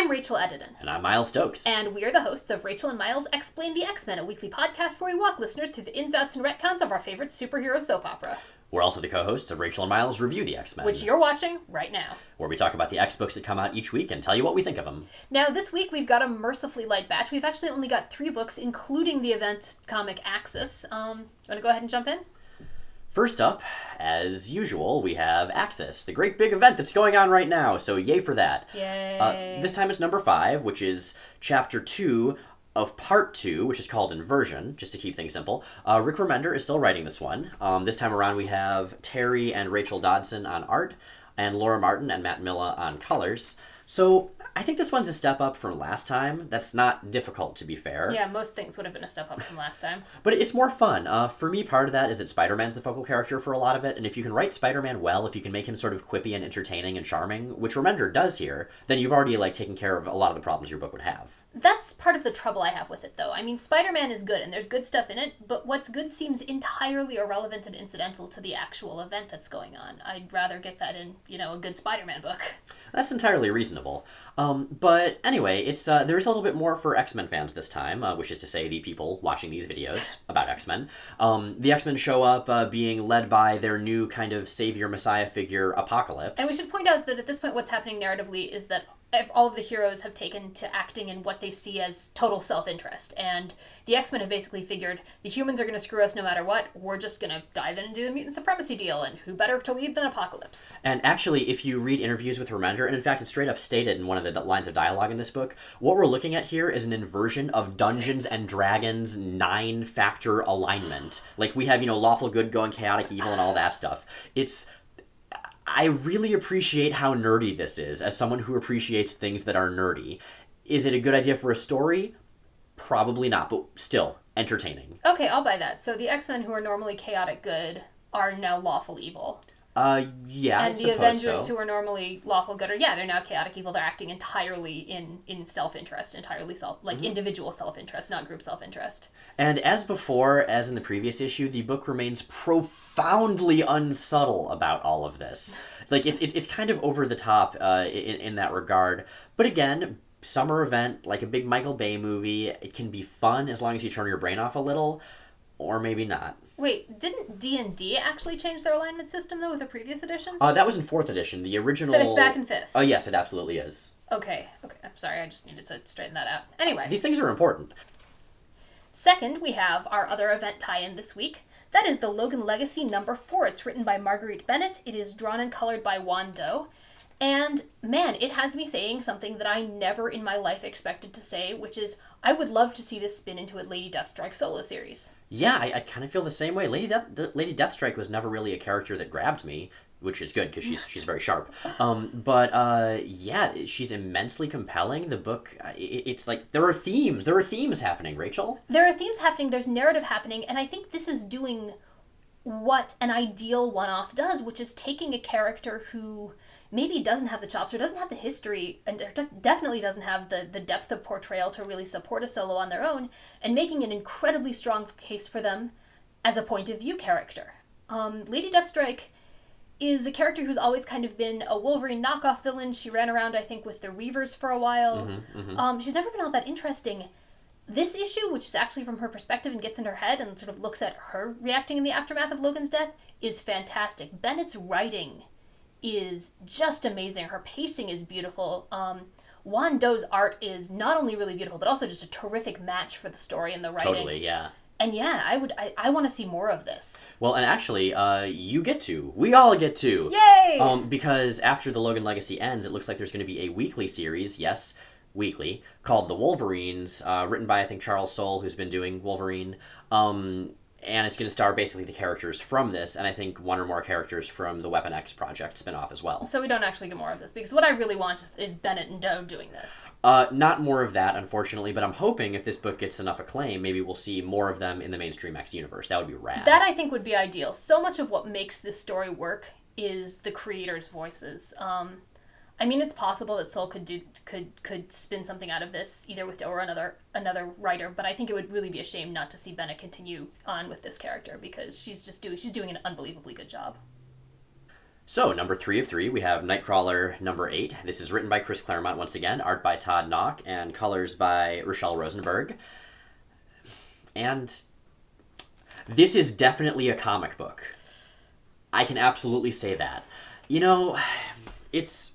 I'm Rachel Edidin. And I'm Miles Stokes. And we are the hosts of Rachel and Miles Explain the X-Men, a weekly podcast where we walk listeners through the ins, outs, and retcons of our favorite superhero soap opera. We're also the co-hosts of Rachel and Miles Review the X-Men. Which you're watching right now. Where we talk about the X books that come out each week and tell you what we think of them. Now, this week we've got a mercifully light batch. We've actually only got 3 books, including the event comic Axis. You want to go ahead and jump in? First up, as usual, we have Axis, the great big event that's going on right now, so yay for that. Yay. This time it's number 5, which is Chapter 2 of Part 2, which is called Inversion, just to keep things simple. Rick Remender is still writing this one. This time around we have Terry and Rachel Dodson on art, and Laura Martin and Matt Milla on colors. So I think this one's a step up from last time. That's not difficult, to be fair. Yeah, most things would have been a step up from last time. But it's more fun. For me, part of that is that Spider-Man's the focal character for a lot of it, and if you can write Spider-Man well, if you can make him sort of quippy and entertaining and charming, which Remender does here, then you've already taken care of a lot of the problems your book would have. That's part of the trouble I have with it, though. I mean, Spider-Man is good, and there's good stuff in it, but what's good seems entirely irrelevant and incidental to the actual event that's going on. I'd rather get that in, a good Spider-Man book. That's entirely reasonable. But anyway, it's there's a little bit more for X-Men fans this time, which is to say the people watching these videos about X-Men. The X-Men show up being led by their new kind of savior messiah figure, Apocalypse. And we should point out that at this point what's happening narratively is that all of the heroes have taken to acting in what they see as total self-interest. And the X-Men have basically figured the humans are going to screw us no matter what. We're just going to dive in and do the mutant supremacy deal. And who better to lead than Apocalypse? And actually, if you read interviews with Remender, and in fact it's straight up stated in one of the lines of dialogue in this book, what we're looking at here is an inversion of Dungeons and Dragons 9-factor alignment. We have, lawful good going chaotic evil and all that stuff. I really appreciate how nerdy this is, as someone who appreciates things that are nerdy. Is it a good idea for a story? Probably not, but still, entertaining. Okay, I'll buy that. So the X-Men, who are normally chaotic good, are now lawful evil. Yeah, and the Avengers, who are normally lawful good, they're now chaotic evil. They're acting entirely in self-interest, individual self-interest, not group self-interest. And as before, as in the previous issue, the book remains profoundly unsubtle about all of this. It's kind of over the top in that regard. But again, summer event, like a big Michael Bay movie, it can be fun as long as you turn your brain off a little, or maybe not. Wait, didn't D&D actually change their alignment system, though, with the previous edition? That was in 4th edition. The original... So it's back in 5th? Oh, yes, it absolutely is. Okay. I'm sorry, I just needed to straighten that out. Anyway. These things are important. Second, we have our other event tie-in this week. That is the Logan Legacy number 4. It's written by Marguerite Bennett. It is drawn and colored by Juan Do. And, man, it has me saying something that I never in my life expected to say, which is, I would love to see this spin into a Lady Deathstrike solo series. Yeah, I kind of feel the same way. Lady Deathstrike was never really a character that grabbed me, which is good, because she's very sharp. Yeah, she's immensely compelling. The book, it's there are themes. There are themes happening, Rachel. There are themes happening, there's narrative happening, and I think this is doing what an ideal one-off does, which is taking a character who maybe doesn't have the chops or doesn't have the history and definitely doesn't have the depth of portrayal to really support a solo on their own, and making an incredibly strong case for them as a point of view character. Lady Deathstrike is a character who's always kind of been a Wolverine knockoff villain. She ran around, I think, with the Reavers for a while. She's never been all that interesting. This issue, which is actually from her perspective and gets in her head and sort of looks at her reacting in the aftermath of Logan's death, is fantastic. Bennett's writing is just amazing. Her pacing is beautiful. Juan Do's art is not only really beautiful, but also just a terrific match for the story and the writing. Totally, yeah. And yeah, I want to see more of this. Well, and actually, you get to. We all get to. Yay! Because after the Logan Legacy ends, it looks like there's going to be a weekly series, yes, weekly, called The Wolverines, written by, I think, Charles Soule, who's been doing Wolverine. And it's going to star basically the characters from this, and I think one or more characters from the Weapon X project spin-off as well. So we don't actually get more of this, because what I really want is Bennett and Do doing this. Not more of that, unfortunately, but I'm hoping if this book gets enough acclaim, maybe we'll see more of them in the mainstream X universe. That would be rad. That, I think, would be ideal. So much of what makes this story work is the creators' voices. I mean, it's possible that Soule could spin something out of this, either with Do or another writer, but I think it would really be a shame not to see Bennett continue on with this character, because she's doing an unbelievably good job. So, number 3 of 3, we have Nightcrawler number 8. This is written by Chris Claremont once again, art by Todd Nauck, and colors by Rochelle Rosenberg. And this is definitely a comic book. I can absolutely say that. You know, it's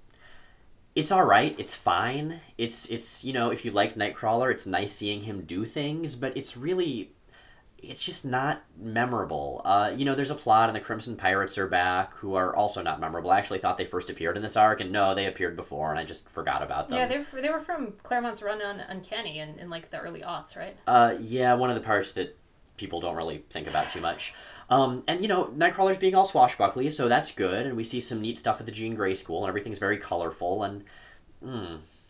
alright, it's fine. It's you know, if you like Nightcrawler, it's nice seeing him do things, but it's just not memorable. You know, there's a plot, and the Crimson Pirates are back, who are also not memorable. I actually thought they first appeared in this arc, and no, they appeared before, and I just forgot about them. Yeah, they were from Claremont's run on Uncanny in like the early aughts, right? Yeah, one of the parts that people don't really think about too much. And, you know, Nightcrawler's being all swashbuckly, so that's good, and we see some neat stuff at the Jean Grey School, and everything's very colorful, and...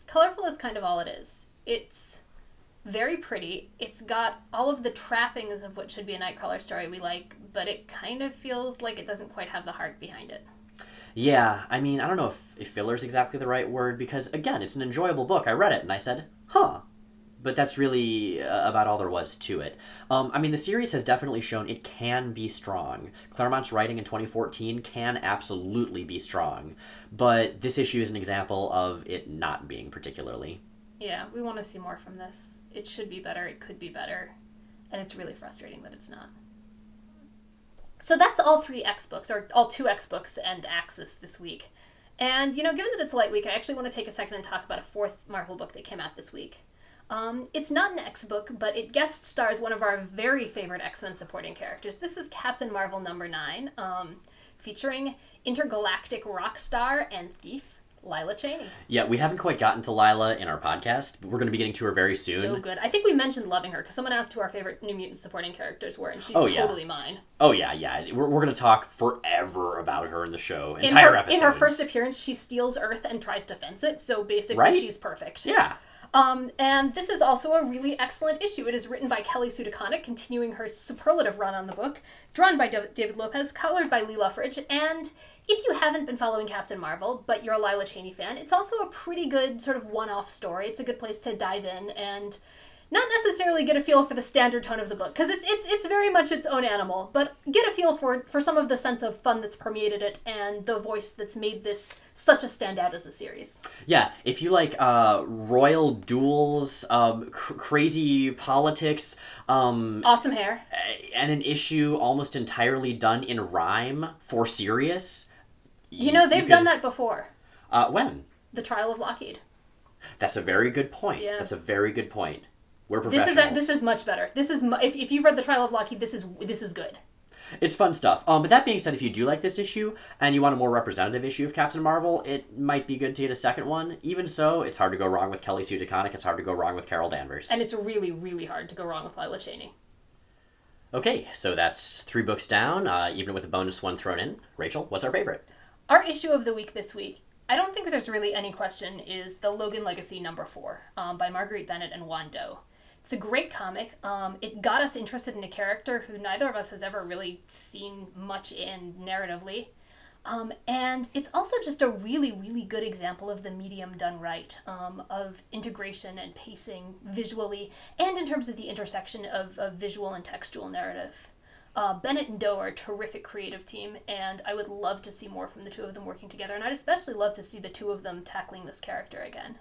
Colorful is kind of all it is. It's very pretty. It's got all of the trappings of what should be a Nightcrawler story we like, but it kind of feels like it doesn't quite have the heart behind it. Yeah, I mean, I don't know if filler's exactly the right word, because, again, it's an enjoyable book. I read it, and I said, huh. But that's really about all there was to it. I mean, the series has definitely shown it can be strong. Claremont's writing in 2014 can absolutely be strong. But this issue is an example of it not being particularly. Yeah, we want to see more from this. It should be better, it could be better, and it's really frustrating that it's not. So that's all 3 X books, or all 2 X books and Axis this week. And, you know, given that it's a light week, I actually want to take a second and talk about a 4th Marvel book that came out this week. It's not an X book, but it guest stars one of our very favorite X-Men supporting characters. This is Captain Marvel number 9, featuring intergalactic rock star and thief Lila Cheney. Yeah, we haven't quite gotten to Lila in our podcast, but we're going to be getting to her very soon. So good. I think we mentioned loving her, because someone asked who our favorite New Mutant supporting characters were, and she's totally mine. Oh, yeah, yeah. We're going to talk forever about her in the show. Entire episodes. In her first appearance, she steals Earth and tries to fence it, so basically she's perfect. Yeah. And this is also a really excellent issue. It is written by Kelly Sue DeConnick, continuing her superlative run on the book, drawn by David Lopez, colored by Lee Luffridge, and if you haven't been following Captain Marvel, but you're a Lila Cheney fan, it's also a pretty good sort of one-off story. It's a good place to dive in and not necessarily get a feel for the standard tone of the book, because it's very much its own animal, but get a feel for some of the sense of fun that's permeated it and the voice that's made this such a standout as a series. Yeah, if you like royal duels, crazy politics, awesome hair, and an issue almost entirely done in rhyme for Sirius. You know, they've done that before. When? The Trial of Lockheed. That's a very good point. Yeah. That's a very good point. We're professionals. This is much better. This is if you've read The Trial of Lockheed, this is good. It's fun stuff. But that being said, if you do like this issue and you want a more representative issue of Captain Marvel, it might be good to get a second one. Even so, it's hard to go wrong with Kelly Sue DeConnick. It's hard to go wrong with Carol Danvers. And it's really, really hard to go wrong with Lila Cheney. Okay, so that's 3 books down, even with a bonus one thrown in. Rachel, what's our favorite? Our issue of the week this week, I don't think there's really any question, is the Logan Legacy number 4 by Marguerite Bennett and Juan Doe. It's a great comic. It got us interested in a character who neither of us has ever really seen much in narratively. And it's also just a really, really good example of the medium done right, of integration and pacing visually, and in terms of the intersection of visual and textual narrative. Bennett and Doe are a terrific creative team, and I would love to see more from the two of them working together, and I'd especially love to see the two of them tackling this character again.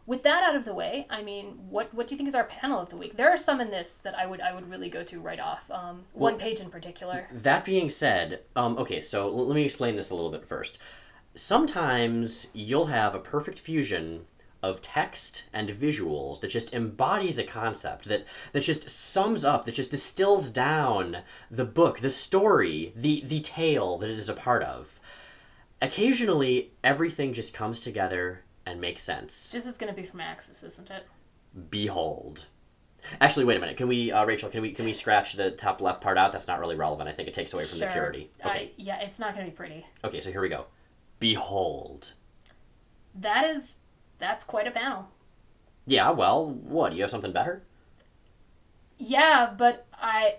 With that out of the way, I mean, what do you think is our panel of the week? There are some in this that I would really go to right off. One page in particular. That being said, okay, so let me explain this a little bit first. Sometimes you'll have a perfect fusion of text and visuals that just embodies a concept, that just sums up, that just distills down the book, the story, the tale that it is a part of. Occasionally, everything just comes together and makes sense. This is going to be from Axis, isn't it? Behold. Actually, wait a minute. Can we, Rachel, can we scratch the top left part out? That's not really relevant. I think it takes away from the purity. Okay. Yeah, it's not going to be pretty. Okay, so here we go. Behold. That's quite a panel. Yeah, well, what? Do you have something better? Yeah, but I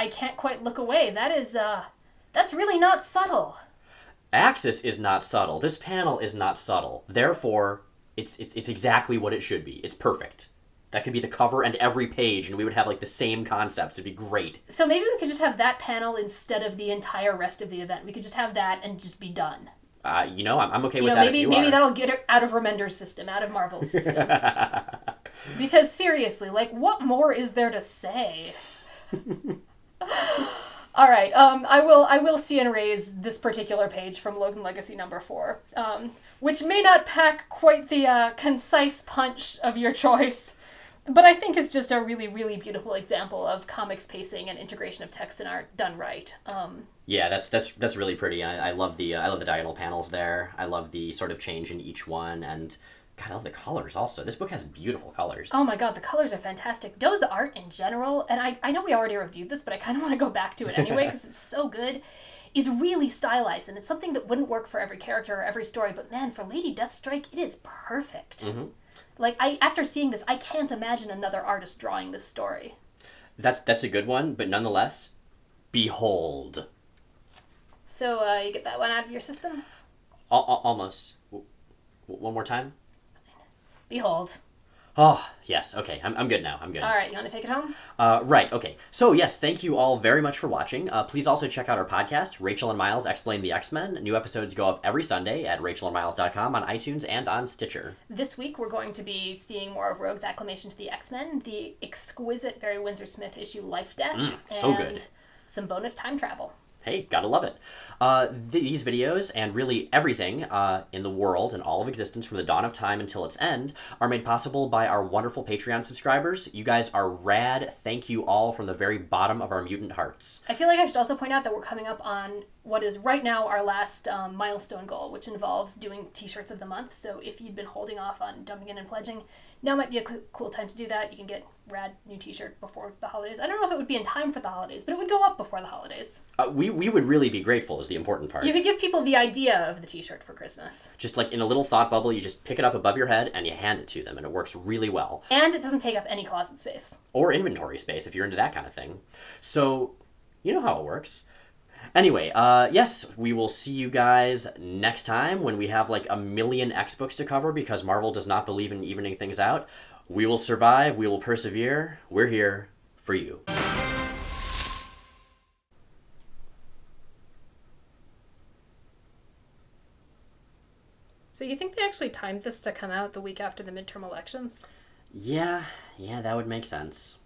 can't quite look away. That's really not subtle. Axis is not subtle. This panel is not subtle. Therefore, it's exactly what it should be. It's perfect. That could be the cover and every page, and we would have like the same concepts. It'd be great. So maybe we could just have that panel instead of the entire rest of the event. We could just have that and just be done. I'm okay with that. Maybe that'll get it out of Remender's system, out of Marvel's system. Because seriously, like, what more is there to say? All right, I will see and raise this particular page from Logan Legacy number 4, which may not pack quite the concise punch of your choice, but I think it's just a really, really beautiful example of comics pacing and integration of text and art done right. Yeah, that's really pretty. I love the diagonal panels there. I love the sort of change in each one, and God, I love the colors also. This book has beautiful colors. Oh my god, the colors are fantastic. Doe's art in general, and I know we already reviewed this, but I kind of want to go back to it anyway because it's so good, is really stylized, and it's something that wouldn't work for every character or every story, but man, for Lady Deathstrike, it is perfect. Mm-hmm. Like, after seeing this, I can't imagine another artist drawing this story. That's a good one, but nonetheless, behold. So, you get that one out of your system? Almost. One more time? Behold. Oh, yes. Okay, I'm good now. I'm good. All right, you want to take it home? Right, okay. So, yes, thank you all very much for watching. Please also check out our podcast, Rachel and Miles Explain the X-Men. New episodes go up every Sunday at rachelandmiles.com, on iTunes, and on Stitcher. This week, we're going to be seeing more of Rogue's Acclamation to the X-Men, the exquisite Barry Windsor-Smith issue Life Death, so and good. Some bonus time travel. Hey, gotta love it. These videos and really everything in the world and all of existence from the dawn of time until its end are made possible by our wonderful Patreon subscribers. You guys are rad. Thank you all from the very bottom of our mutant hearts. I feel like I should also point out that we're coming up on what is right now our last milestone goal, which involves doing t-shirts of the month. So if you've been holding off on dumping in and pledging, now might be a cool time to do that. You can get rad new t-shirt before the holidays. I don't know if it would be in time for the holidays, but it would go up before the holidays. We would really be grateful is the important part. You could give people the idea of the t-shirt for Christmas. Just like in a little thought bubble, you just pick it up above your head and you hand it to them, and it works really well. And it doesn't take up any closet space. Or inventory space if you're into that kind of thing. So, you know how it works. Anyway, yes, we will see you guys next time when we have like 1 million X books to cover because Marvel does not believe in evening things out. We will survive. We will persevere. We're here for you. So you think they actually timed this to come out the week after the midterm elections? Yeah, that would make sense.